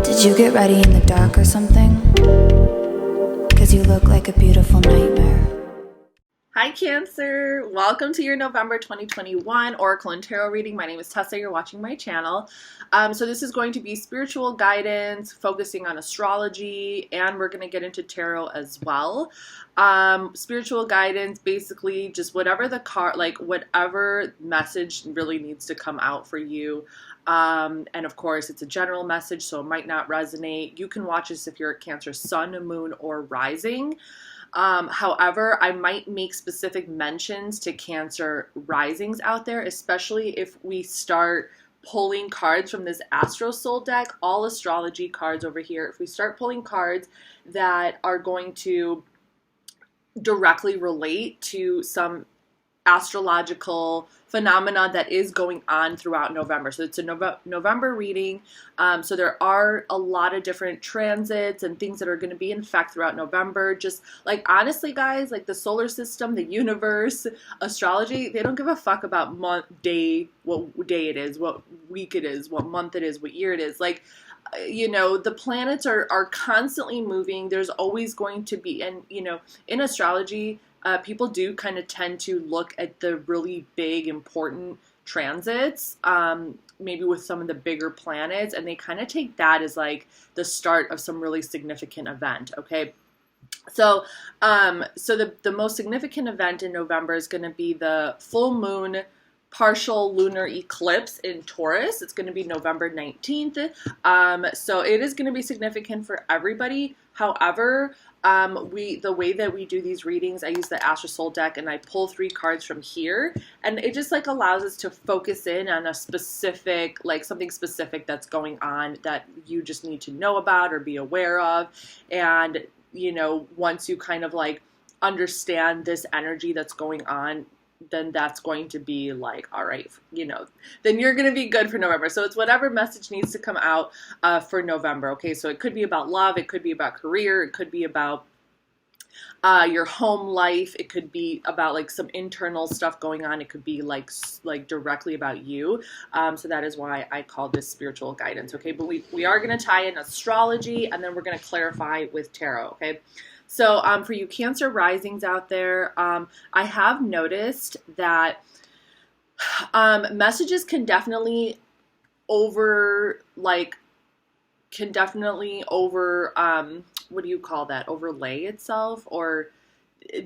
Did you get ready in the dark or something? 'Cause you look like a beautiful nightmare. Hi Cancer! Welcome to your November 2021 Oracle and Tarot reading. My name is Tessa. You're watching my channel. So this is going to be spiritual guidance, focusing on astrology, and we're going to get into tarot as well. Spiritual guidance, basically just whatever the card, like whatever message really needs to come out for you. And of course, it's a general message, so it might not resonate. You can watch this if you're a Cancer sun, moon, or rising. However, I might make specific mentions to Cancer risings out there, especially if we start pulling cards from this Astro Soul deck, all astrology cards over here. If we start pulling cards that are going to directly relate to some astrological phenomena that is going on throughout November. So it's a November reading. So there are a lot of different transits and things that are going to be in effect throughout November. Just like, honestly, guys, like the solar system, the universe, astrology, they don't give a fuck about month, day, what day it is, what week it is, what month it is, what year it is. Like, you know, the planets are constantly moving. There's always going to be, and, you know, in astrology, people do kind of tend to look at the really big, important transits, maybe with some of the bigger planets, and they kind of take that as like the start of some really significant event, okay? So, the most significant event in November is going to be the full moon partial lunar eclipse in Taurus. It's going to be November 19th. So it is going to be significant for everybody. However, the way that we do these readings, I use the Astro Soul deck and I pull 3 cards from here, and it just like allows us to focus in on a specific, like something specific that's going on that you just need to know about or be aware of. And, you know, once you kind of like understand this energy that's going on, then that's going to be like, all right, you know, then you're going to be good for November. So it's whatever message needs to come out for November. Okay, so it could be about love, it could be about career, it could be about your home life, it could be about like some internal stuff going on, it could be like directly about you. So that is why I call this spiritual guidance. Okay, but we are going to tie in astrology, and then we're going to clarify with tarot. Okay. So for you Cancer risings out there, I have noticed that messages can definitely overlay itself, or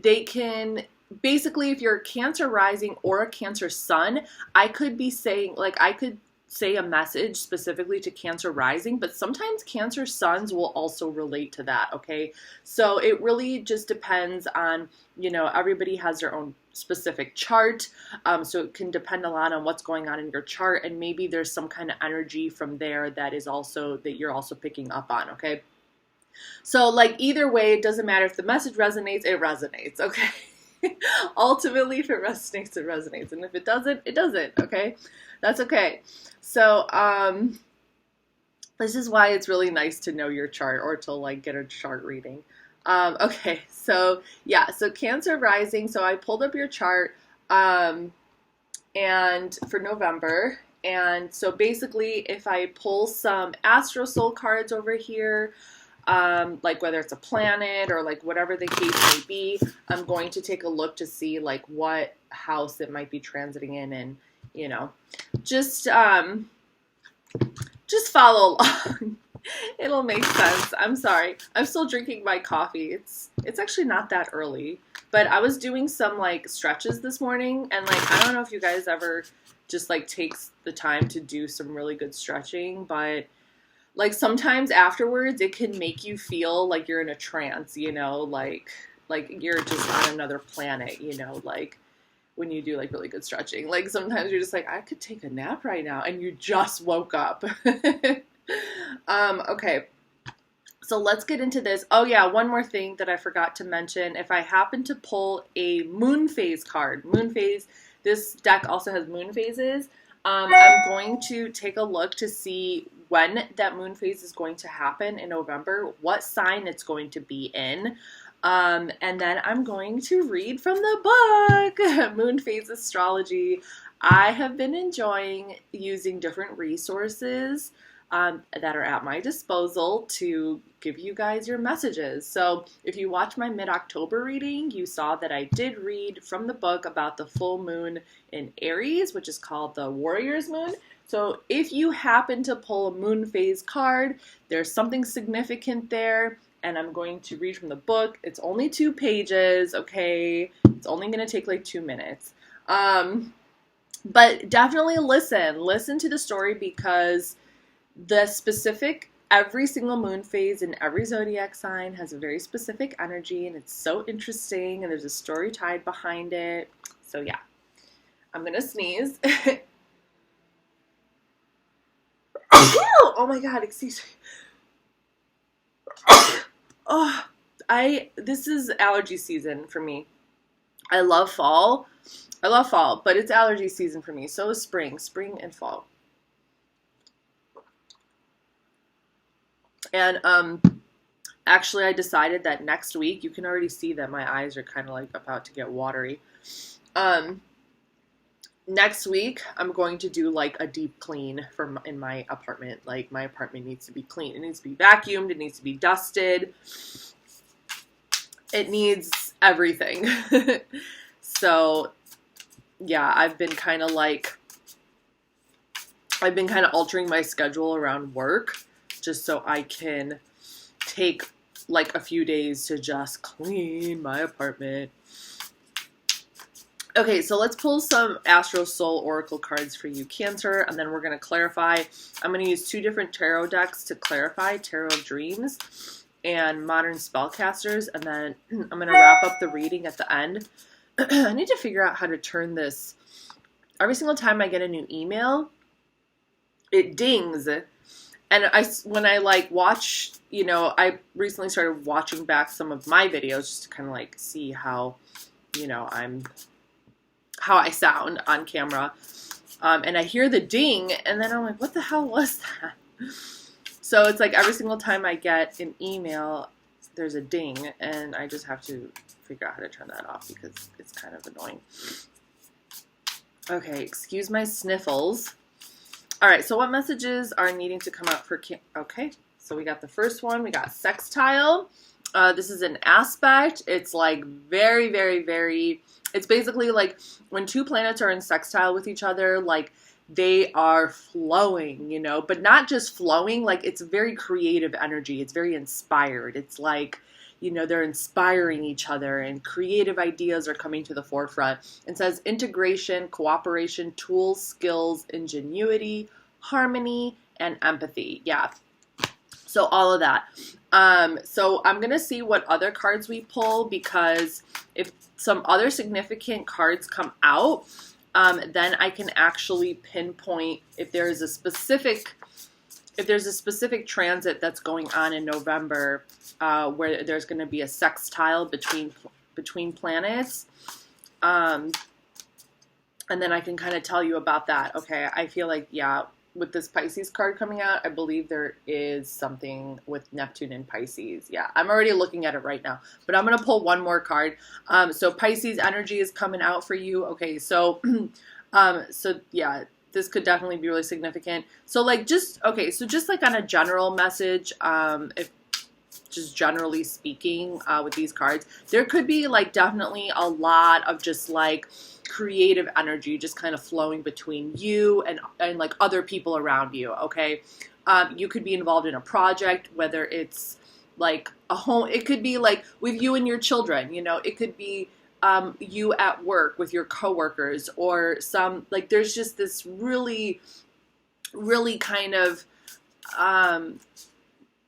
they can, basically, if you're a Cancer rising or a Cancer sun, I could be saying, like, I could say a message specifically to Cancer rising, but sometimes Cancer suns will also relate to that, okay? So it really just depends on, you know, everybody has their own specific chart, so it can depend a lot on what's going on in your chart, and maybe there's some kind of energy from there that is also, that you're also picking up on, okay? So like either way, it doesn't matter if the message resonates, it resonates, okay? Ultimately, if it resonates, it resonates, and if it doesn't, it doesn't, okay? That's okay. So, this is why it's really nice to know your chart, or to like get a chart reading. Okay, so yeah, so Cancer rising, so I pulled up your chart, and for November, and so basically if I pull some Astro Soul cards over here, like whether it's a planet or like whatever the case may be, I'm going to take a look to see like what house it might be transiting in, and, you know, just follow along. It'll make sense. I'm sorry. I'm still drinking my coffee. It's actually not that early, but I was doing some like stretches this morning, and like, I don't know if you guys ever just like takes the time to do some really good stretching, but like sometimes afterwards it can make you feel like you're in a trance, you know, like you're just on another planet, you know, like when you do like really good stretching. Like sometimes you're just like, I could take a nap right now, and you just woke up. Okay, so let's get into this. Oh yeah, one more thing that I forgot to mention. If I happen to pull a moon phase card, moon phase, this deck also has moon phases. I'm going to take a look to see when that moon phase is going to happen in November, what sign it's going to be in. And then I'm going to read from the book, Moon Phase Astrology. I have been enjoying using different resources that are at my disposal to give you guys your messages. So if you watched my mid-October reading, you saw that I did read from the book about the full moon in Aries, which is called the Warrior's Moon. So if you happen to pull a moon phase card, there's something significant there, and I'm going to read from the book. It's only 2 pages, okay? It's only going to take like 2 minutes. But definitely listen to the story, because the specific, every single moon phase in every zodiac sign has a very specific energy, and it's so interesting, and there's a story tied behind it. So yeah, I'm gonna sneeze. Oh my god, excuse me. Oh, this is allergy season for me. I love fall, but it's allergy season for me. So is spring and fall. And actually I decided that next week, you can already see that my eyes are kind of like about to get watery. Next week, I'm going to do like a deep clean in my apartment. Like, my apartment needs to be clean. It needs to be vacuumed. It needs to be dusted. It needs everything. So yeah, I've been kind of altering my schedule around work, just so I can take like a few days to just clean my apartment. Okay, so let's pull some Astro Soul Oracle cards for you, Cancer, and then we're going to clarify. I'm going to use 2 different tarot decks to clarify Tarot Dreams and Modern Spellcasters, and then I'm going to wrap up the reading at the end. I need to figure out how to turn this. Every single time I get a new email, it dings. And when I like watch, you know, I recently started watching back some of my videos just to kind of like see how, you know, how I sound on camera. And I hear the ding, and then I'm like, what the hell was that? So it's like every single time I get an email, there's a ding, and I just have to figure out how to turn that off because it's kind of annoying. Okay, excuse my sniffles. All right, so what messages are needing to come out for okay, so we got the first one. We got sextile. This is an aspect. It's like very, very, very, it's basically like when 2 planets are in sextile with each other, like they are flowing, you know, but not just flowing, like it's very creative energy. It's very inspired. It's like, you know, they're inspiring each other and creative ideas are coming to the forefront. It says integration, cooperation, tools, skills, ingenuity, harmony, and empathy. Yeah. So all of that. So I'm going to see what other cards we pull, because if some other significant cards come out, then I can actually pinpoint if there's a specific transit that's going on in November, where there's going to be a sextile between planets, and then I can kind of tell you about that. Okay, I feel like, yeah, with this Pisces card coming out, I believe there is something with Neptune and Pisces. Yeah, I'm already looking at it right now, but I'm going to pull one more card. So Pisces energy is coming out for you. Okay, so, so yeah, this could definitely be really significant. So like, just like on a general message, if just generally speaking, with these cards, there could be like definitely a lot of just like creative energy just kind of flowing between you and like other people around you. Okay, you could be involved in a project, whether it's like a home, it could be like with you and your children, you know, it could be you at work with your coworkers, or some, like, there's just this really, really kind of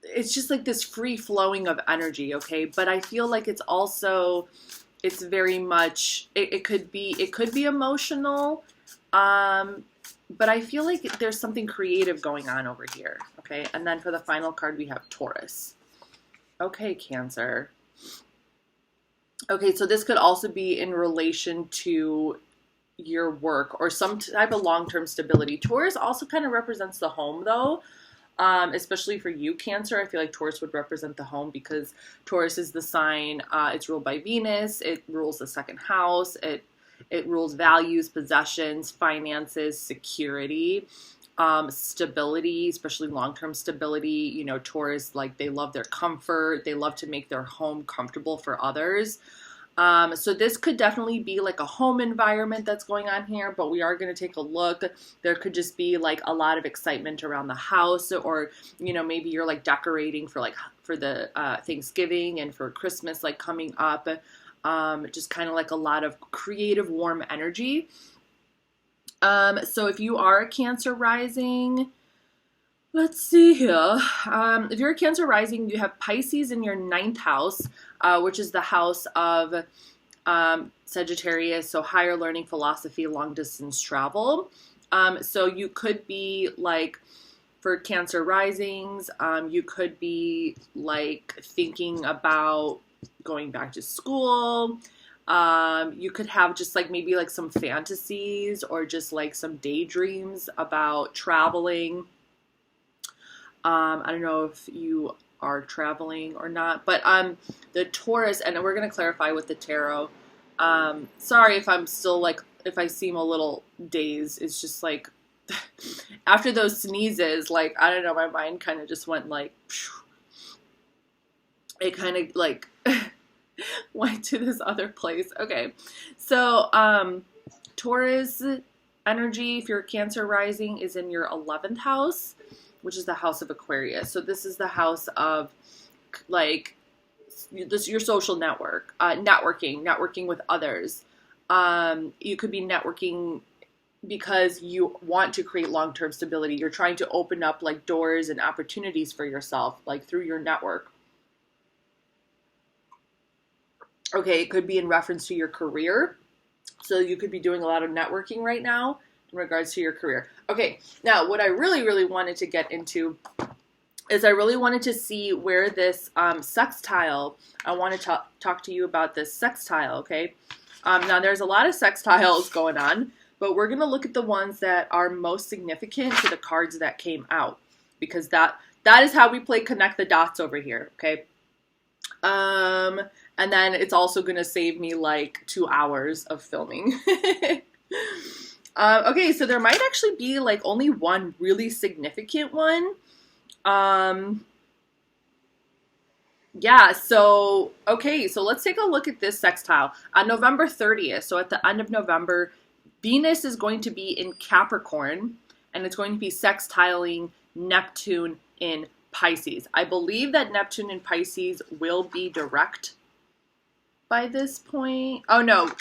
it's just like this free flowing of energy. Okay, but I feel like it's also, it's very much, it could be emotional, but I feel like there's something creative going on over here. Okay, and then for the final card we have Taurus. Okay, Cancer. Okay, so this could also be in relation to your work or some type of long-term stability. Taurus also kind of represents the home, though. Especially for you, Cancer, I feel like Taurus would represent the home, because Taurus is the sign, it's ruled by Venus, it rules the 2nd house, it rules values, possessions, finances, security. stability, especially long-term stability. You know, Taurus, like they love their comfort. They love to make their home comfortable for others. So this could definitely be like a home environment that's going on here, but we are going to take a look. There could just be like a lot of excitement around the house, or, you know, maybe you're like decorating for the Thanksgiving and for Christmas, like coming up. Just kind of like a lot of creative, warm energy. So if you are a Cancer rising, let's see here. If you're a Cancer rising, you have Pisces in your 9th house, which is the house of Sagittarius, so higher learning, philosophy, long distance travel. So you could be like, for Cancer risings, you could be like thinking about going back to school. You could have just like maybe like some fantasies or just like some daydreams about traveling. I don't know if you are traveling or not, but the Taurus, and we're going to clarify with the tarot. Sorry if I'm still like, if I seem a little dazed. It's just like after those sneezes, like, I don't know, my mind kind of just went like, it kind of like went to this other place. Okay, so Taurus energy, if you're a Cancer rising, is in your 11th house, which is the house of Aquarius. So this is the house of like your social network, networking with others. You could be networking because you want to create long-term stability. You're trying to open up like doors and opportunities for yourself, like through your network. Okay, it could be in reference to your career. So you could be doing a lot of networking right now in regards to your career. Okay, now what I really, really wanted to get into is I really wanted to see where this sextile, I want to talk to you about this sextile, okay? Now there's a lot of sextiles going on, but we're going to look at the ones that are most significant to the cards that came out, because that is how we play connect the dots over here, okay? And then it's also going to save me like 2 hours of filming. Okay, so there might actually be like only one really significant one. Yeah, so, okay, so let's take a look at this sextile. On November 30th, so at the end of November, Venus is going to be in Capricorn, and it's going to be sextiling Neptune in Pisces. I believe that Neptune in Pisces will be direct by this point. Oh, no.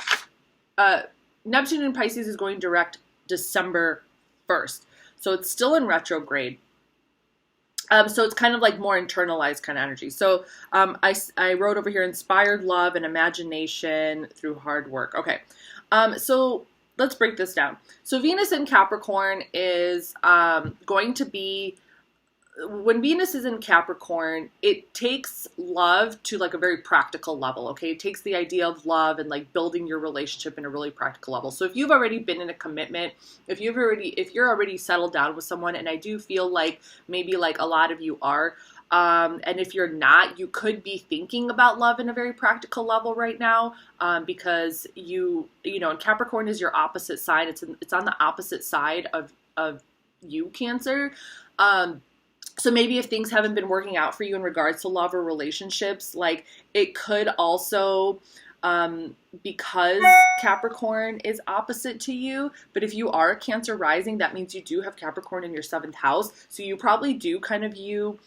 Neptune in Pisces is going direct December 1st. So it's still in retrograde. So it's kind of like more internalized kind of energy. So I wrote over here, inspired love and imagination through hard work. Okay. So let's break this down. So Venus in Capricorn is going to be, when Venus is in Capricorn, it takes love to like a very practical level, okay? It takes the idea of love and like building your relationship in a really practical level. So if you've already been in a commitment, if you're already settled down with someone, and I do feel like maybe like a lot of you are, and if you're not, you could be thinking about love in a very practical level right now, because you know, and Capricorn is your opposite sign. It's on the opposite side of you, Cancer. So maybe if things haven't been working out for you in regards to love or relationships, like it could also, because Capricorn is opposite to you, but if you are a Cancer rising, that means you do have Capricorn in your 7th house. So you probably do kind of view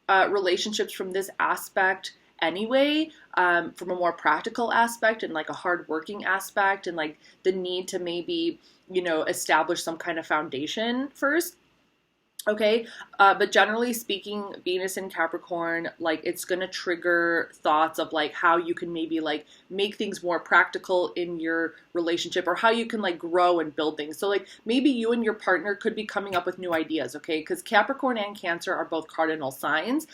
relationships from this aspect anyway, from a more practical aspect and like a hardworking aspect, and like the need to maybe, you know, establish some kind of foundation first. Okay, but generally speaking, Venus in Capricorn, like it's going to trigger thoughts of like how you can maybe like make things more practical in your relationship, or how you can like grow and build things. So like maybe you and your partner could be coming up with new ideas, okay? Because Capricorn and Cancer are both cardinal signs.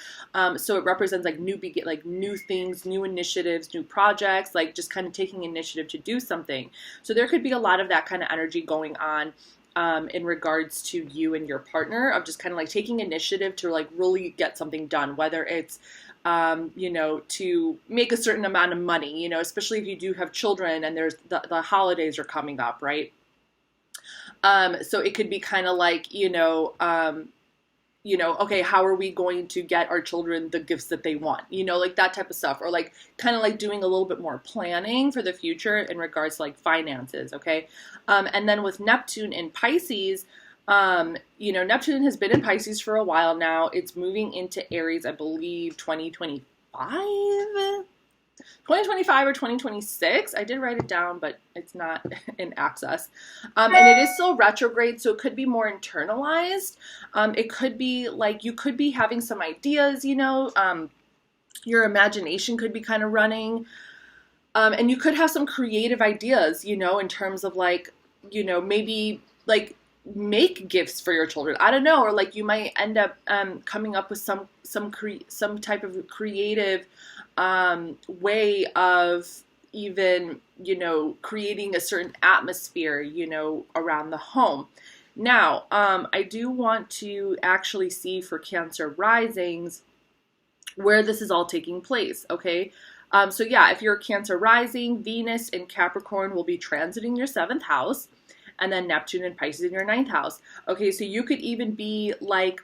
So it represents like new things, new initiatives, new projects, like just kind of taking initiative to do something. So there could be a lot of that kind of energy going on in regards to you and your partner, of just kind of like taking initiative to like really get something done, whether it's, you know, to make a certain amount of money, you know, especially if you do have children and there's the holidays are coming up, right? So it could be kind of like, okay, how are we going to get our children the gifts that they want? Like that type of stuff. Or like kind of like doing a little bit more planning for the future in regards to like finances, okay? And then with Neptune in Pisces, Neptune has been in Pisces for a while now. It's moving into Aries, I believe, 2025 or 2026. I did write it down, but it's not in access. And it is still retrograde, so it could be more internalized. It could be like you could be having some ideas, your imagination could be kind of running. And you could have some creative ideas, in terms of like, maybe like make gifts for your children. I don't know. Or like you might end up coming up with some type of creative way of even, creating a certain atmosphere, around the home. Now, I do want to actually see for Cancer risings where this is all taking place, okay? So yeah, if you're a Cancer rising, Venus in Capricorn will be transiting your 7th house, and then Neptune and Pisces in your 9th house. Okay, so you could even be like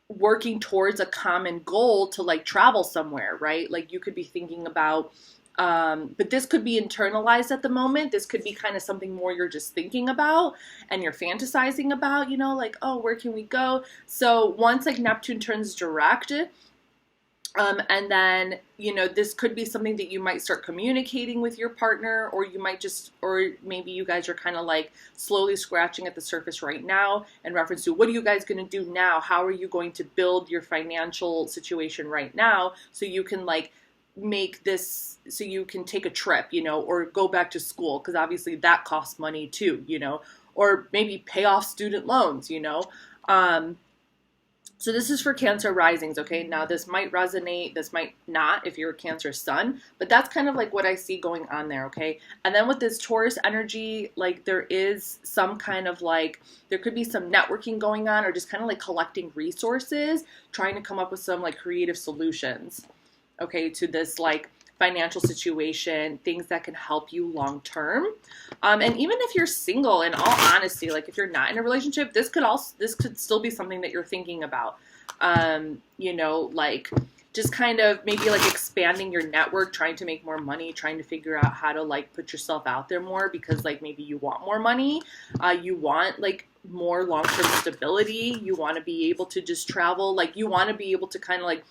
working towards a common goal to like travel somewhere, right? Like you could be thinking about, but this could be internalized at the moment. This could be kind of something more you're just thinking about and you're fantasizing about, like, oh, where can we go? So once like Neptune turns direct, and then, this could be something that you might start communicating with your partner, or you might just, or maybe you guys are kind of like slowly scratching at the surface right now in reference to what are you guys going to do now? How are you going to build your financial situation right now so you can like make this, so you can take a trip, or go back to school, because obviously that costs money too, or maybe pay off student loans, So this is for Cancer risings, okay? Now this might resonate, this might not if you're a Cancer sun, but that's kind of like what I see going on there, okay? And then with this Taurus energy, like there is some kind of like, there could be some networking going on, or just kind of like collecting resources, trying to come up with some like creative solutions, okay, to this like financial situation, things that can help you long term. And even if you're single, in all honesty, like if you're not in a relationship, this could still be something that you're thinking about. Like just kind of maybe like expanding your network, trying to make more money, trying to figure out how to like put yourself out there more, because like maybe you want more money, you want like more long-term stability, you want to be able to just travel, like you want to be able to kind of like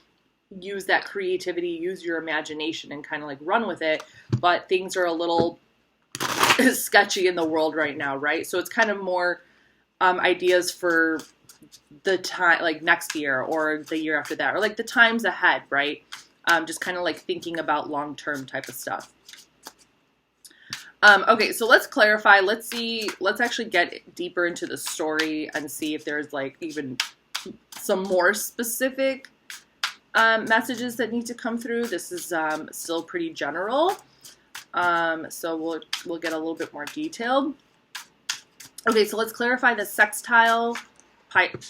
use that creativity, use your imagination and kind of like run with it, but things are a little sketchy in the world right now, right? So it's kind of more ideas for the time, like next year or the year after that, or like the times ahead, right? Just kind of like thinking about long-term type of stuff. Okay, so let's clarify. Let's actually get deeper into the story and see if there's like even some more specific messages that need to come through. This is still pretty general, so we'll get a little bit more detailed. Okay, so let's clarify the sextile.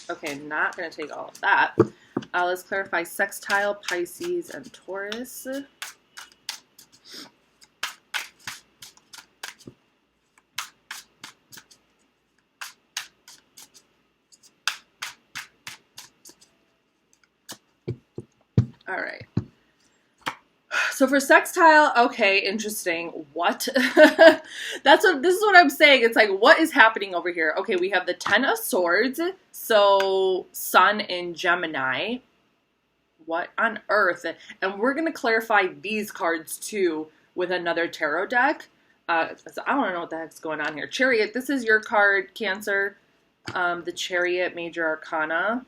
Okay, not going to take all of that. Let's clarify sextile, Pisces, and Taurus. All right. So for sextile, okay, interesting. What? This is what I'm saying. It's like, what is happening over here? Okay, we have the 10 of Swords. So Sun in Gemini. What on earth? And we're going to clarify these cards too with another tarot deck. So I don't know what the heck's going on here. Chariot, this is your card, Cancer. The Chariot, Major Arcana.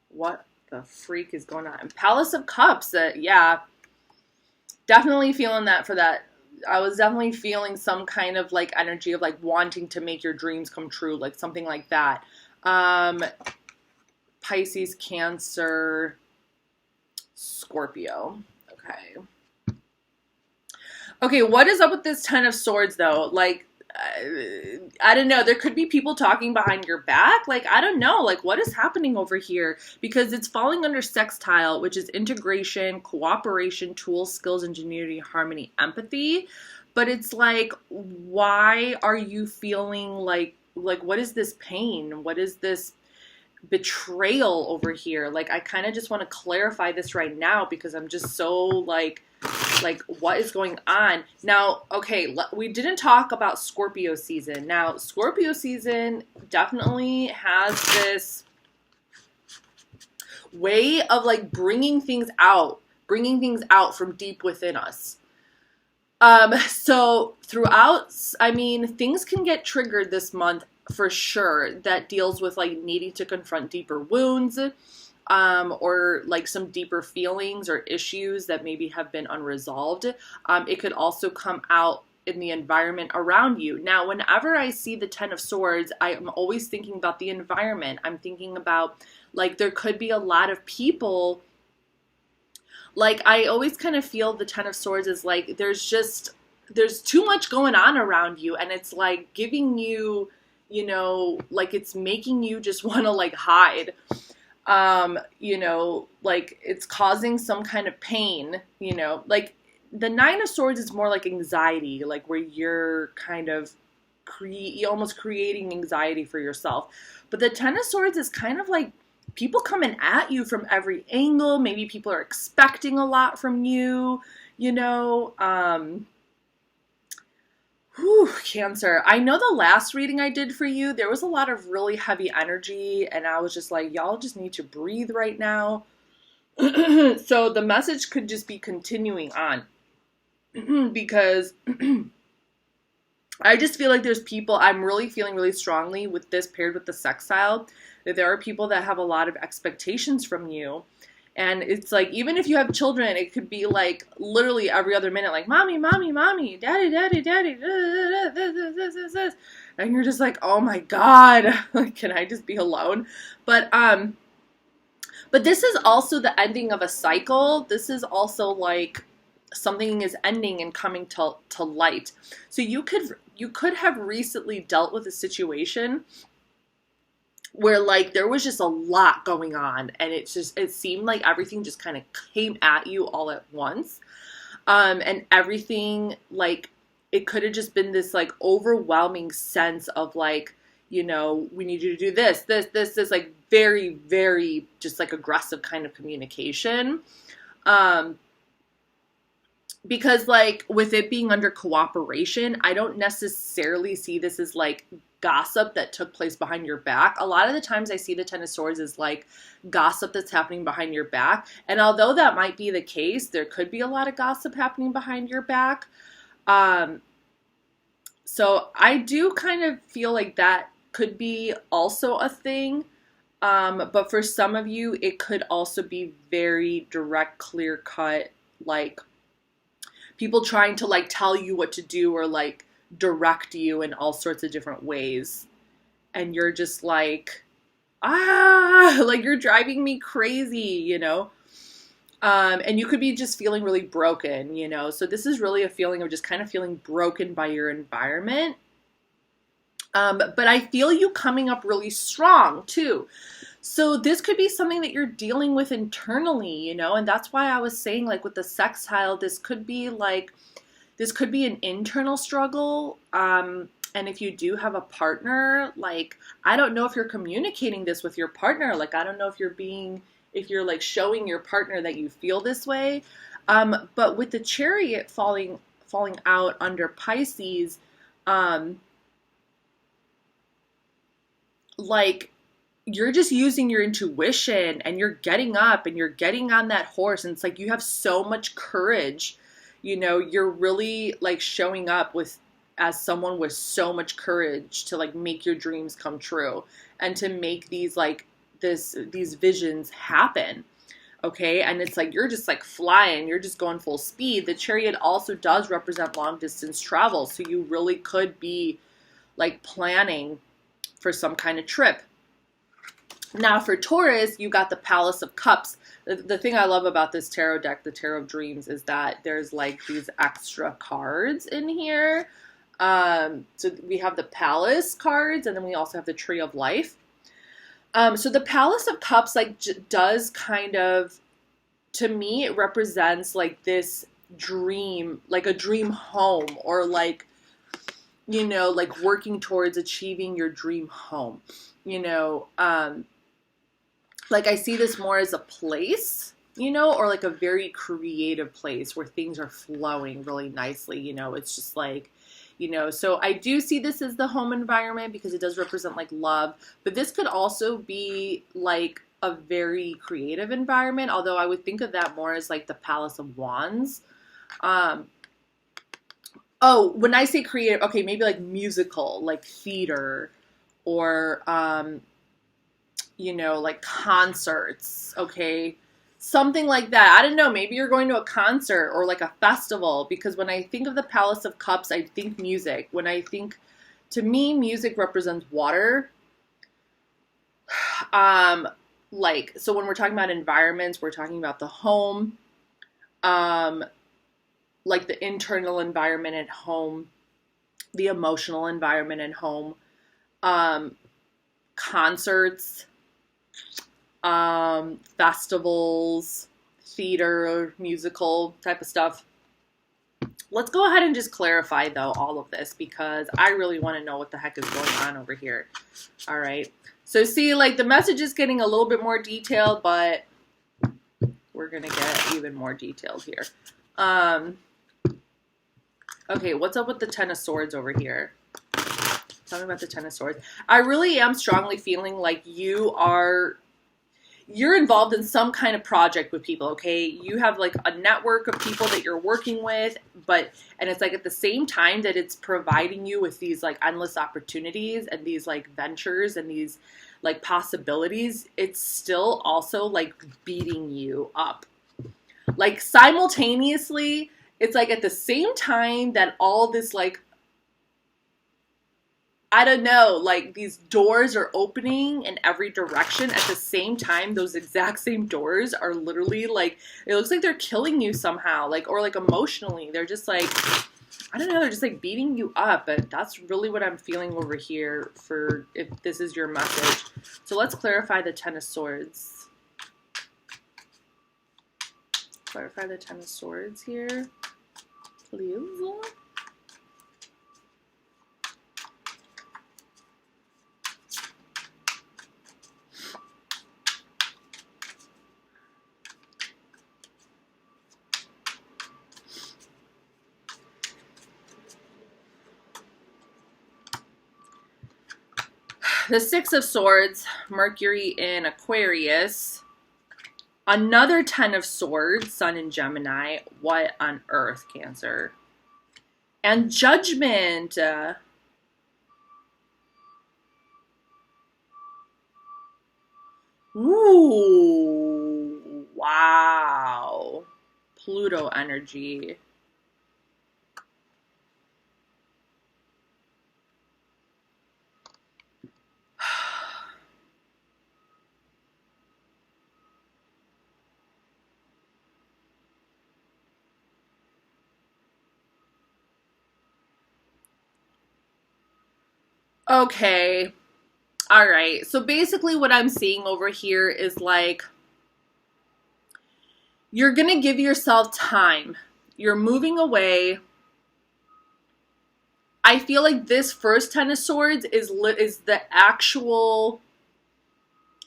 What the freak is going on? And Palace of Cups, yeah, definitely feeling that for that. I was definitely feeling some kind of like energy of like wanting to make your dreams come true, like something like that. Pisces, Cancer, Scorpio. Okay, what is up with this 10 of Swords though? Like, I don't know. There could be people talking behind your back. Like, I don't know. Like, what is happening over here? Because it's falling under sextile, which is integration, cooperation, tools, skills, ingenuity, harmony, empathy. But it's like, why are you feeling like what is this pain? What is this betrayal over here? Like, I kind of just want to clarify this right now because I'm just so like what is going on now? Okay, we didn't talk about Scorpio season. Now, Scorpio season definitely has this way of like bringing things out from deep within us. So throughout, I mean, things can get triggered this month for sure that deals with like needing to confront deeper wounds, or like some deeper feelings or issues that maybe have been unresolved. It could also come out in the environment around you. Now, whenever I see the Ten of Swords, I'm always thinking about the environment. I'm thinking about like there could be a lot of people. Like, I always kind of feel the Ten of Swords is like there's too much going on around you, and it's like giving you, you know, like it's making you just want to like hide. You know, like it's causing some kind of pain, you know, like the Nine of Swords is more like anxiety, like where you're kind of almost creating anxiety for yourself. But the Ten of Swords is kind of like people coming at you from every angle. Maybe people are expecting a lot from you, you know. Cancer. I know the last reading I did for you, there was a lot of really heavy energy, and I was just like, y'all just need to breathe right now. So the message could just be continuing on because I just feel like there's people, I'm really feeling really strongly with this paired with the sextile, that there are people that have a lot of expectations from you. And it's like, even if you have children, it could be like literally every other minute, like, mommy, mommy, mommy, daddy, daddy, daddy, this. And you're just like, oh my God, like, can I just be alone? But this is also the ending of a cycle. This is also like something is ending and coming to light. So you could have recently dealt with a situation where like there was just a lot going on, and it seemed like everything just kind of came at you all at once. And everything, like, it could have just been this like overwhelming sense of like, you know, we need you to do this, like very, very just like aggressive kind of communication. Because like with it being under cooperation, I don't necessarily see this as like gossip that took place behind your back. A lot of the times I see the Ten of Swords as like gossip that's happening behind your back. And although that might be the case, there could be a lot of gossip happening behind your back. So I do kind of feel like that could be also a thing. But for some of you, it could also be very direct, clear cut, like people trying to like tell you what to do or like direct you in all sorts of different ways. And you're just like, like you're driving me crazy, you know? And you could be just feeling really broken, you know? So this is really a feeling of just kind of feeling broken by your environment. But I feel you coming up really strong too. So this could be something that you're dealing with internally, you know? And that's why I was saying like with the sextile, this could be an internal struggle. And if you do have a partner, like, I don't know if you're communicating this with your partner. Like, I don't know if you're like showing your partner that you feel this way. But with the Chariot falling out under Pisces, like, you're just using your intuition and you're getting up and you're getting on that horse. And it's like, you have so much courage, you know, you're really like showing up as someone with so much courage to like make your dreams come true and to make these visions happen. Okay. And it's like, you're just like flying, you're just going full speed. The Chariot also does represent long distance travel. So you really could be like planning for some kind of trip. Now for Taurus, you got the Palace of Cups. The thing I love about this tarot deck, the Tarot of Dreams, is that there's like these extra cards in here. So we have the Palace cards, and then we also have the Tree of Life. So the Palace of Cups like does kind of, to me, it represents like this dream, like a dream home, or like, you know, like working towards achieving your dream home, you know. Like I see this more as a place, you know, or like a very creative place where things are flowing really nicely, you know. It's just like, you know, so I do see this as the home environment because it does represent like love, but this could also be like a very creative environment, although I would think of that more as like the Palace of Wands. Oh, when I say creative, okay, maybe like musical, like theater, or you know, like concerts, okay? Something like that. I don't know, maybe you're going to a concert or like a festival, because when I think of the Palace of Cups, I think music. When I think, to me, music represents water. Like, so when we're talking about environments, we're talking about the home, like the internal environment at home, the emotional environment at home, concerts, festivals, theater, musical type of stuff. Let's go ahead and just clarify, though, all of this, because I really want to know what the heck is going on over here. All right. So see, like the message is getting a little bit more detailed, but we're going to get even more detailed here. Okay, what's up with the Ten of Swords over here? Tell me about the Ten of Swords. I really am strongly feeling like you're involved in some kind of project with people, okay? You have like a network of people that you're working with, and it's like at the same time that it's providing you with these like endless opportunities and these like ventures and these like possibilities, it's still also like beating you up. Like simultaneously, it's like at the same time that all this like, I don't know, like these doors are opening in every direction. At the same time, those exact same doors are literally like, it looks like they're killing you somehow, like, or like emotionally. They're just like, I don't know, they're just like beating you up. But that's really what I'm feeling over here for if this is your message. So let's clarify the Ten of Swords. Clarify the Ten of Swords here, please. The Six of Swords, Mercury in Aquarius. Another Ten of Swords, Sun in Gemini. What on earth, Cancer? And Judgment. Ooh, wow. Pluto energy. Okay. All right. So basically what I'm seeing over here is like, you're going to give yourself time. You're moving away. I feel like this first Ten of Swords is the actual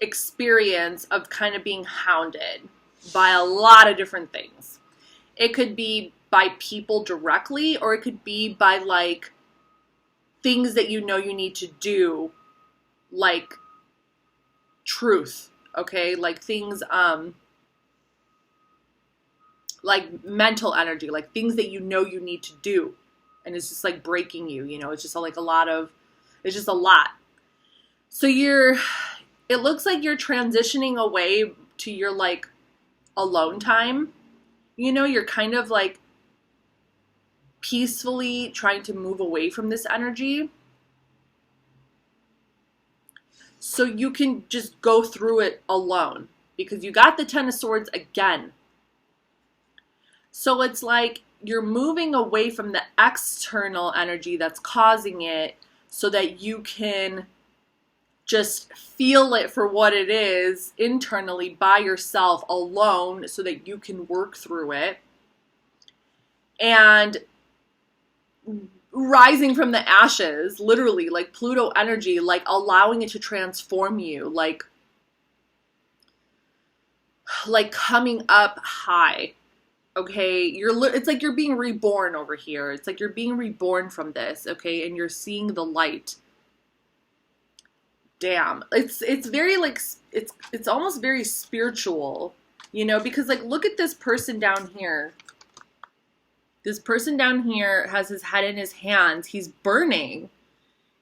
experience of kind of being hounded by a lot of different things. It could be by people directly, or it could be by like things that you know you need to do, like truth, okay? Like things, like mental energy, like things that you know you need to do. And it's just like breaking you, you know, it's just like it's just a lot. So it looks like you're transitioning away to your like alone time. You know, you're kind of like peacefully trying to move away from this energy, so you can just go through it alone, because you got the Ten of Swords again. So it's like you're moving away from the external energy that's causing it, so that you can just feel it for what it is internally by yourself alone, so that you can work through it. and rising from the ashes, literally, like Pluto energy, like allowing it to transform you, like coming up high. Okay, it's like you're being reborn over here. It's like you're being reborn from this, okay, and you're seeing the light. Damn. It's very like it's almost very spiritual, you know, because like look at this person down here. This person down here has his head in his hands. He's burning.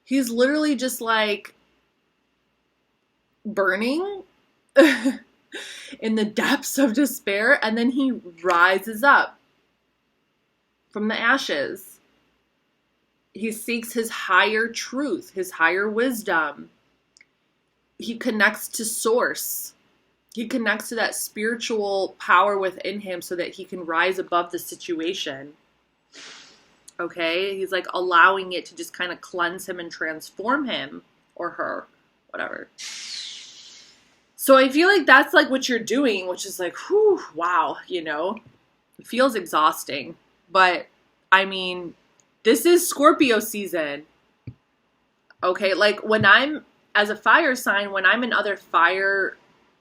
He's literally just like burning in the depths of despair, and then he rises up from the ashes. He seeks his higher truth, his higher wisdom. He connects to source. He connects to that spiritual power within him so that he can rise above the situation. Okay? He's like allowing it to just kind of cleanse him and transform him or her, whatever. So I feel like that's like what you're doing, which is like, whew, wow, you know, it feels exhausting. But I mean, this is Scorpio season. Okay, like when I'm, as a fire sign, when I'm in other fire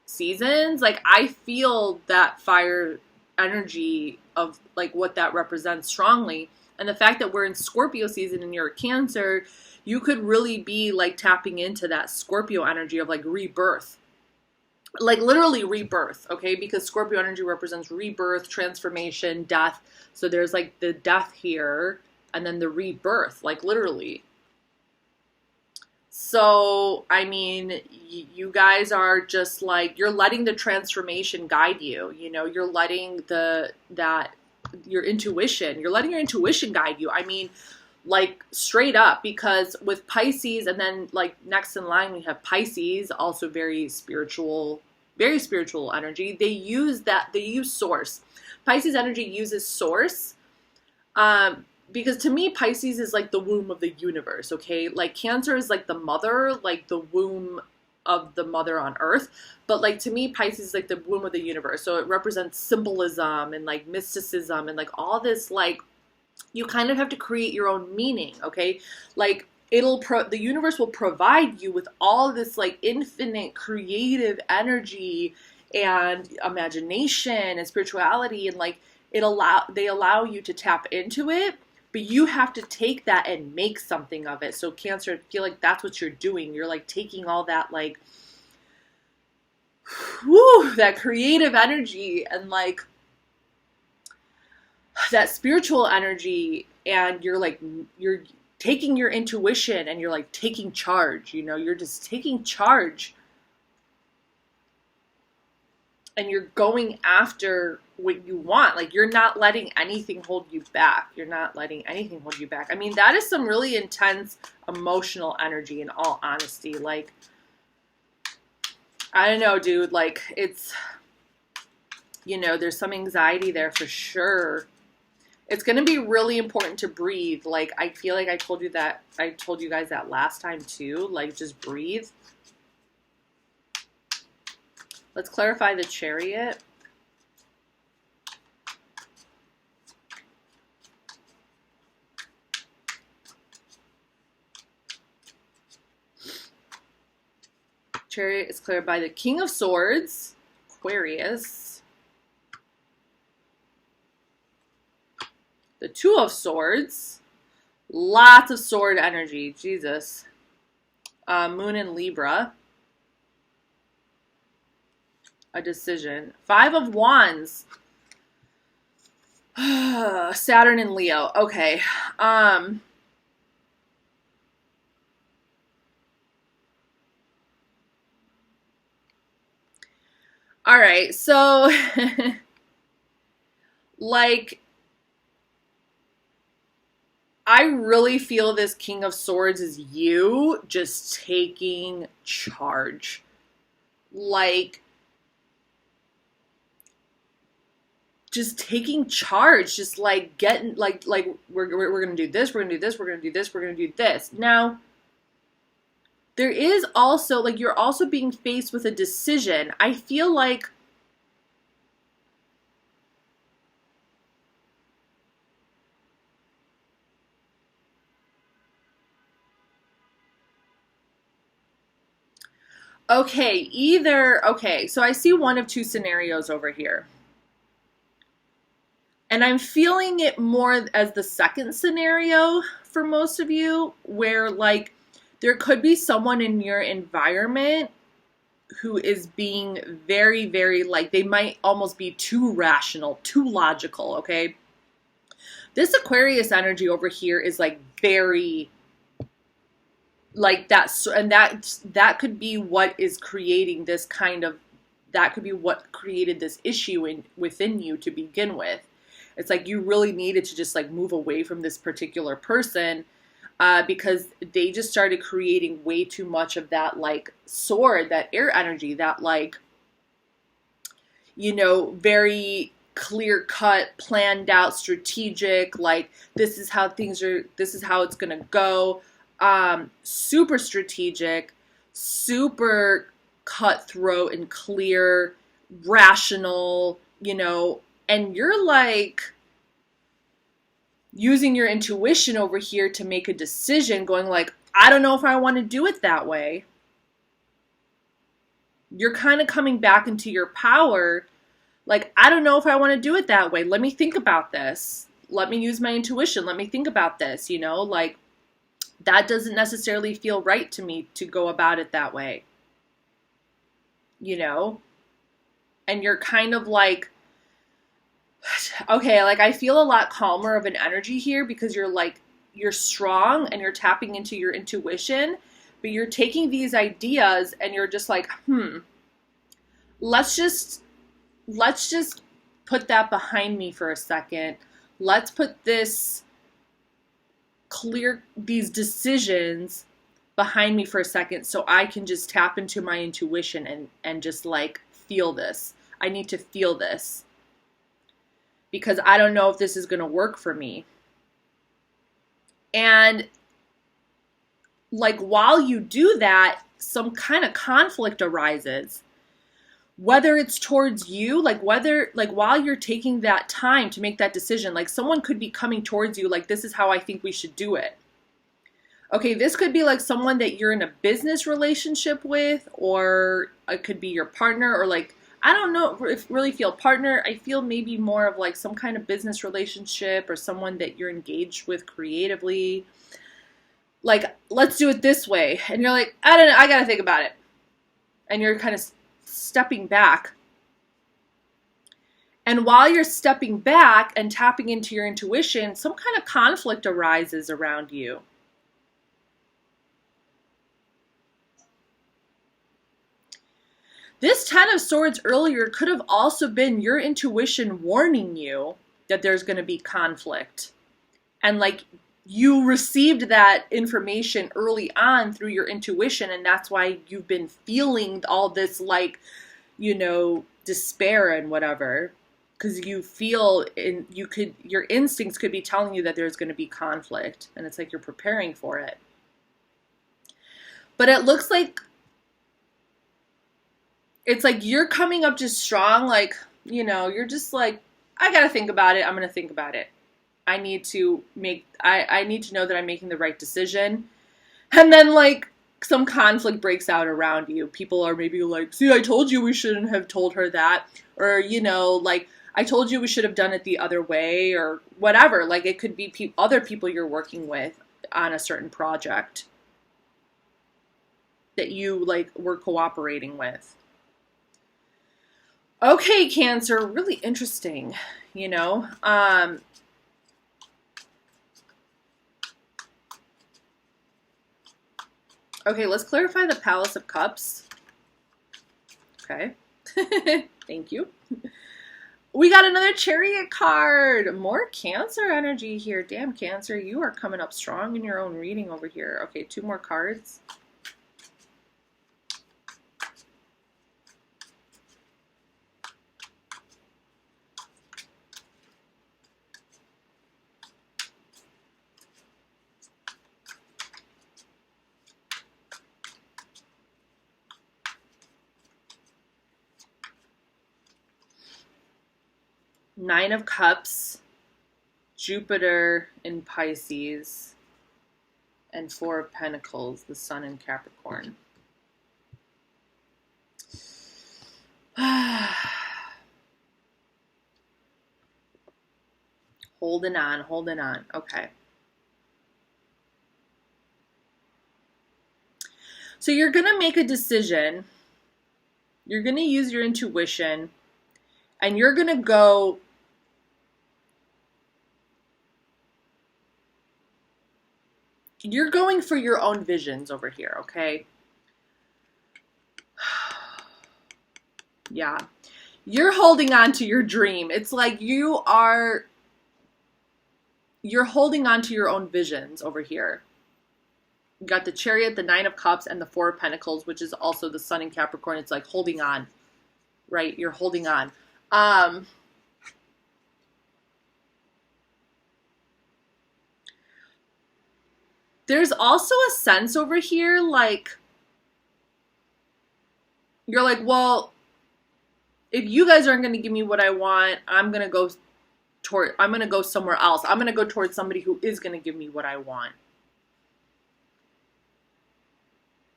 seasons, like I feel that fire energy of like what that represents strongly. And the fact that we're in Scorpio season and you're a Cancer, you could really be like tapping into that Scorpio energy of like rebirth. Like literally rebirth, okay? Because Scorpio energy represents rebirth, transformation, death. So there's like the death here and then the rebirth, like literally. So, I mean, you guys are just like, you're letting the transformation guide you, you know, you're letting your intuition guide you. I mean, like straight up, because with Pisces and then like next in line, we have Pisces, also very spiritual energy. They use source. Pisces energy uses source. Because to me, Pisces is like the womb of the universe, okay? Like Cancer is like the mother, like the womb of the mother on earth. But like to me, Pisces is like the womb of the universe. So it represents symbolism and like mysticism and like all this, like you kind of have to create your own meaning, okay? Like the universe will provide you with all this like infinite creative energy and imagination and spirituality, and like they allow you to tap into it. But you have to take that and make something of it. So Cancer, I feel like that's what you're doing. You're like taking all that like, whoo, that creative energy and like that spiritual energy, and you're taking your intuition and you're like taking charge, you know, you're just taking charge. And you're going after what you want. Like, you're not letting anything hold you back. You're not letting anything hold you back. I mean, that is some really intense emotional energy, in all honesty. Like, I don't know, dude. Like, it's, you know, there's some anxiety there for sure. It's going to be really important to breathe. Like, I feel like I told you guys that last time too. Like, just breathe. Let's clarify the Chariot. Chariot is cleared by the King of Swords, Aquarius. The Two of Swords. Lots of sword energy, Jesus. Moon in Libra. A decision. Five of Wands. Saturn in Leo. Okay. All right. So, like, I really feel this King of Swords is you just taking charge. Like, just taking charge, just like getting like we're gonna do this, we're gonna do this, we're gonna do this, we're gonna do this. Now, there is also like you're also being faced with a decision. I feel like Okay, so I see one of two scenarios over here. And I'm feeling it more as the second scenario for most of you, where like there could be someone in your environment who is being very, very, like, they might almost be too rational, too logical, okay? This Aquarius energy over here is like very like that, and that could be what is creating this kind of, that could be what created this issue within you to begin with. It's like you really needed to just like move away from this particular person, because they just started creating way too much of that like sword, that air energy, that like, very clear cut, planned out, strategic, like this is how it's gonna go. Super strategic, super cutthroat and clear, rational, and you're like using your intuition over here to make a decision, going like, I don't know if I want to do it that way. You're kind of coming back into your power. Like, I don't know if I want to do it that way. Let me think about this. Let me use my intuition. Let me think about this, like that doesn't necessarily feel right to me to go about it that way, and you're kind of like, okay, like I feel a lot calmer of an energy here because you're strong and you're tapping into your intuition, but you're taking these ideas and you're just like, let's just put that behind me for a second. Let's put these decisions behind me for a second so I can just tap into my intuition and just like feel this. I need to feel this because I don't know if this is going to work for me. And like while you do that, some kind of conflict arises. Whether it's towards you, like while you're taking that time to make that decision, like someone could be coming towards you like, this is how I think we should do it. Okay, this could be like someone that you're in a business relationship with, or it could be your partner, or like, I don't know if really feel partner. I feel maybe more of like some kind of business relationship or someone that you're engaged with creatively. Like, let's do it this way. And you're like, I don't know, I gotta think about it. And you're kind of stepping back. And while you're stepping back and tapping into your intuition, some kind of conflict arises around you. This Ten of Swords earlier could have also been your intuition warning you that there's going to be conflict. And like you received that information early on through your intuition, and that's why you've been feeling all this like, despair and whatever, because you feel your instincts could be telling you that there's going to be conflict, and it's like you're preparing for it. But it looks like it's like you're coming up just strong, like, you're just like, I got to think about it. I'm going to think about it. I need to know that I'm making the right decision. And then like some conflict breaks out around you. People are maybe like, see, I told you we shouldn't have told her that. Or, like, I told you we should have done it the other way, or whatever. Like it could be other people you're working with on a certain project that you like were cooperating with. Okay, Cancer, really interesting, Okay, let's clarify the Palace of Cups. Okay. Thank you. We got another Chariot card. More Cancer energy here. Damn, Cancer, you are coming up strong in your own reading over here. Okay, 2 more cards. Nine of Cups, Jupiter in Pisces, and 4 of Pentacles, the Sun in Capricorn. Holding on, holding on. Okay. So you're going to make a decision. You're going to use your intuition, and you're going to go you're going for your own visions over here, okay? Yeah. You're holding on to your dream. It's like you're holding on to your own visions over here. You got the Chariot, the Nine of Cups, and the Four of Pentacles, which is also the Sun in Capricorn. It's like holding on, right? You're holding on. There's also a sense over here, like, you're like, well, if you guys aren't going to give me what I want, I'm going to go somewhere else. I'm going to go towards somebody who is going to give me what I want.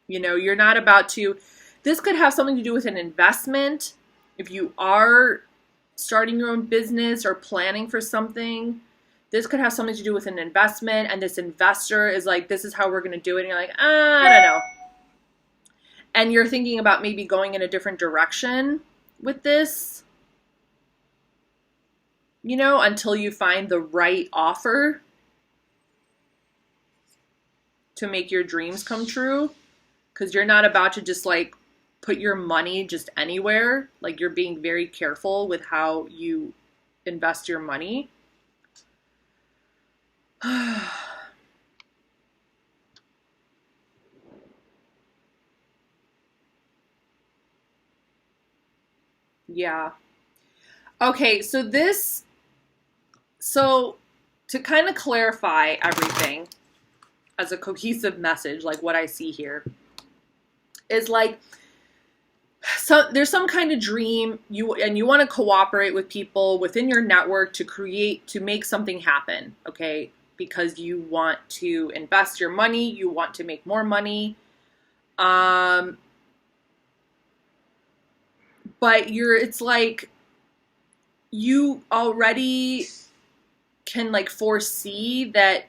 You know, you're not about to, this could have something to do with an investment. If you are starting your own business or planning for something, this could have something to do with an investment, and this investor is like, this is how we're going to do it. And you're like, I don't know. And you're thinking about maybe going in a different direction with this, you know, until you find the right offer to make your dreams come true. Because you're not about to just like put your money just anywhere. Like, you're being very careful with how you invest your money. Yeah. Okay, so to kind of clarify everything as a cohesive message, like what I see here is like, so there's some kind of dream you want to cooperate with people within your network to make something happen, okay? Because you want to invest your money, you want to make more money. But it's like you already can like foresee that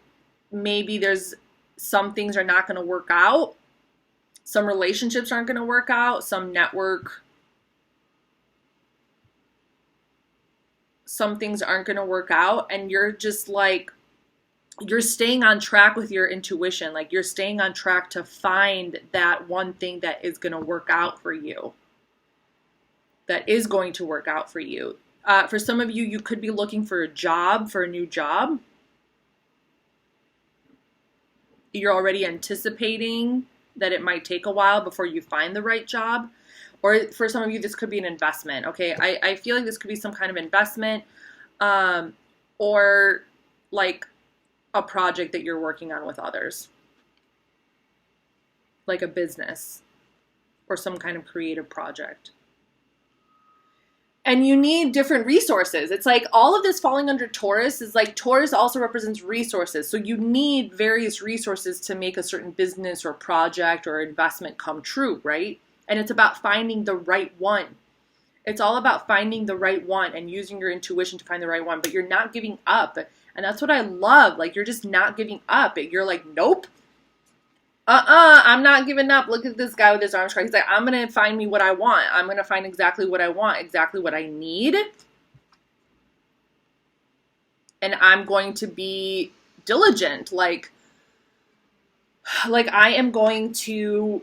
maybe there's some things are not going to work out. Some relationships aren't going to work out. Some things aren't going to work out. And you're just like, you're staying on track with your intuition. Like, you're staying on track to find that one thing that is going to work out for you. That is going to work out for you. For some of you, you could be looking for a new job. You're already anticipating that it might take a while before you find the right job. Or for some of you, this could be an investment, okay? I feel like this could be some kind of investment, or like a project that you're working on with others. Like a business or some kind of creative project. And you need different resources. It's like all of this falling under Taurus is like, Taurus also represents resources. So you need various resources to make a certain business or project or investment come true, right? And it's about finding the right one. It's all about finding the right one and using your intuition to find the right one. But you're not giving up. And that's what I love. Like, you're just not giving up. You're like, nope. I'm not giving up. Look at this guy with his arms crossed. He's like, I'm going to find me what I want. I'm going to find exactly what I want, exactly what I need. And I'm going to be diligent. Like I am going to,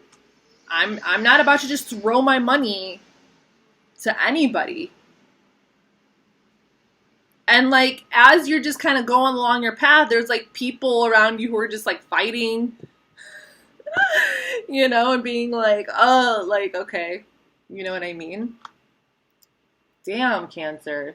I'm not about to just throw my money to anybody. And like, as you're just kind of going along your path, there's like people around you who are just like fighting, you know, and being like, oh, like, okay, you know what I mean? Damn, Cancer.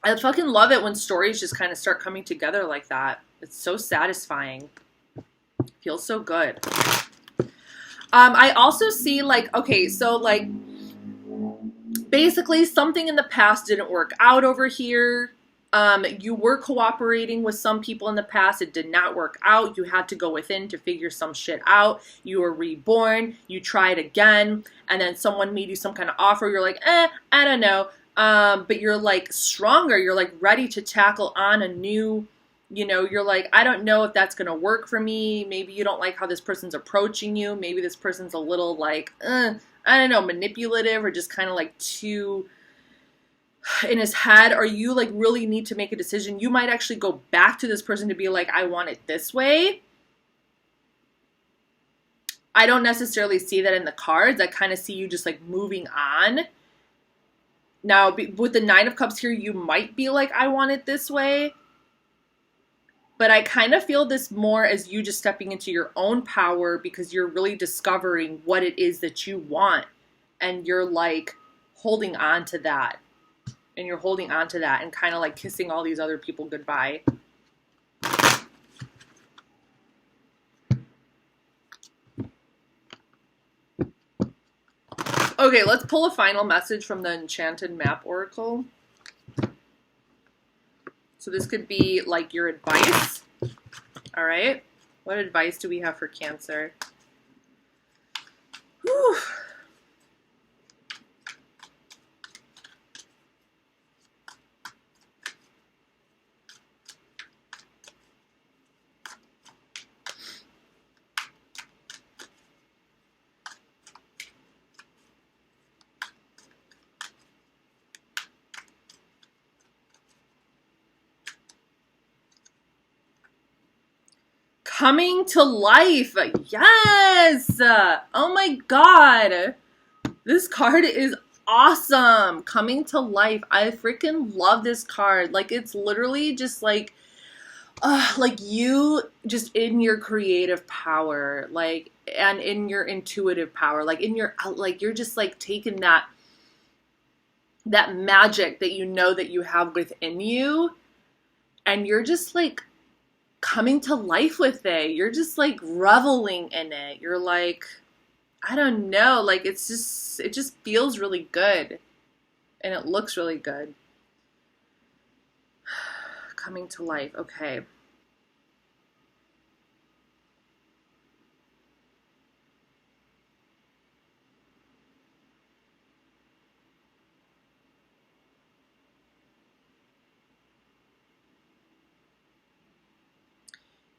I fucking love it when stories just kind of start coming together like that. It's so satisfying. It feels so good. I also see like, okay, so like, basically something in the past didn't work out over here. You were cooperating with some people in the past. It did not work out. You had to go within to figure some shit out. You were reborn. You tried again. And then someone made you some kind of offer. You're like, I don't know. But you're like stronger. You're like ready to tackle on a new, you're like, I don't know if that's going to work for me. Maybe you don't like how this person's approaching you. Maybe this person's a little like, I don't know, manipulative or just kind of like too in his head, or you like really need to make a decision. You might actually go back to this person to be like, I want it this way. I don't necessarily see that in the cards. I kind of see you just like moving on. Now, with the Nine of Cups here, you might be like, I want it this way. But I kind of feel this more as you just stepping into your own power because you're really discovering what it is that you want. And you're like holding on to that. And you're holding on to that and kind of like kissing all these other people goodbye. Okay, let's pull a final message from the Enchanted Map Oracle. So this could be like your advice. All right. What advice do we have for Cancer? Whew. Coming to life. Yes. Oh my God. This card is awesome. Coming to life. I freaking love this card. Like, it's literally just like you just in your creative power, like, and in your intuitive power, like in your, like, you're just like taking that magic that you know that you have within you, and you're just like coming to life with it. You're just like reveling in it. You're like, I don't know, like it just feels really good and it looks really good. Coming to life. Okay.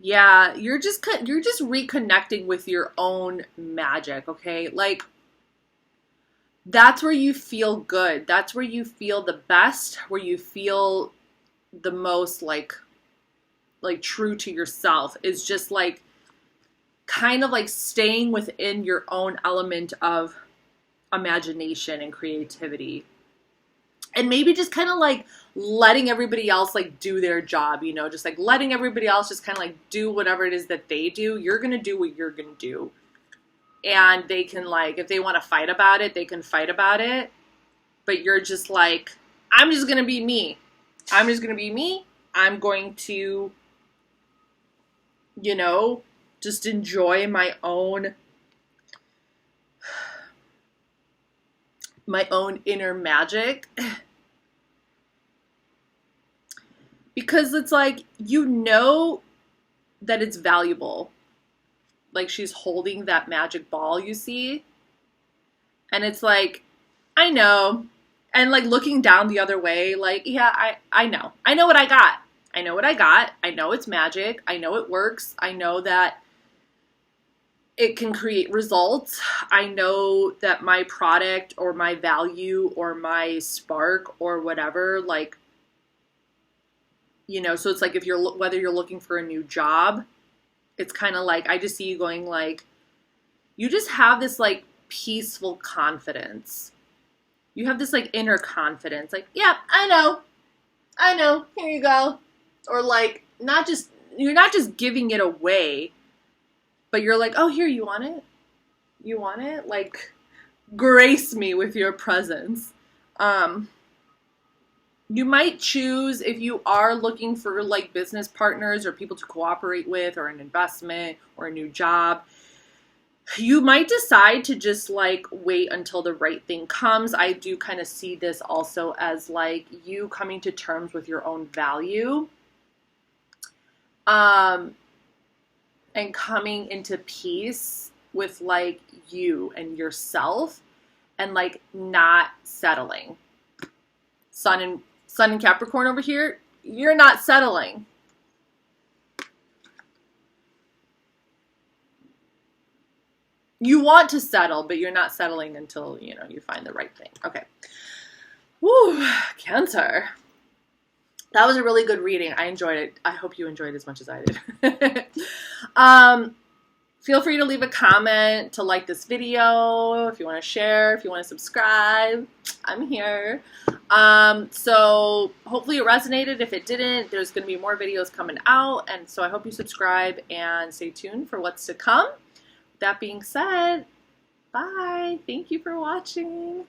Yeah, you're just reconnecting with your own magic, okay? Like, that's where you feel good. That's where you feel the best, where you feel the most like true to yourself, is just like kind of like staying within your own element of imagination and creativity. And maybe just kind of like letting everybody else like do their job, just like letting everybody else just kind of like do whatever it is that they do. You're going to do what you're going to do. And they can, like, if they want to fight about it, they can fight about it. But you're just like, I'm just going to be me. I'm just going to be me. I'm going to, just enjoy my own inner magic. Because it's like, that it's valuable. Like, she's holding that magic ball, you see? And it's like, I know. And like looking down the other way, like, yeah, I know. I know what I got. I know what I got. I know it's magic. I know it works. I know that it can create results. I know that my product or my value or my spark or whatever, like, so it's like whether you're looking for a new job, it's kind of like, I just see you going like, you just have this like peaceful confidence. You have this like inner confidence, like, yeah, I know, here you go. Or like, you're not just giving it away, but you're like, oh, here, you want it? You want it? Like, grace me with your presence. You might choose, if you are looking for like business partners or people to cooperate with or an investment or a new job, You might decide to just like wait until the right thing comes. I do kind of see this also as like you coming to terms with your own value. And coming into peace with like you and yourself and like not settling. Sun and Capricorn over here, you're not settling. You want to settle, but you're not settling until, you know, you find the right thing. Okay. Woo, Cancer. That was a really good reading. I enjoyed it. I hope you enjoyed it as much as I did. Feel free to leave a comment, to like this video, if you want to share, if you want to subscribe. I'm here. So hopefully it resonated. If it didn't, there's going to be more videos coming out. And so I hope you subscribe and stay tuned for what's to come. That being said, bye. Thank you for watching.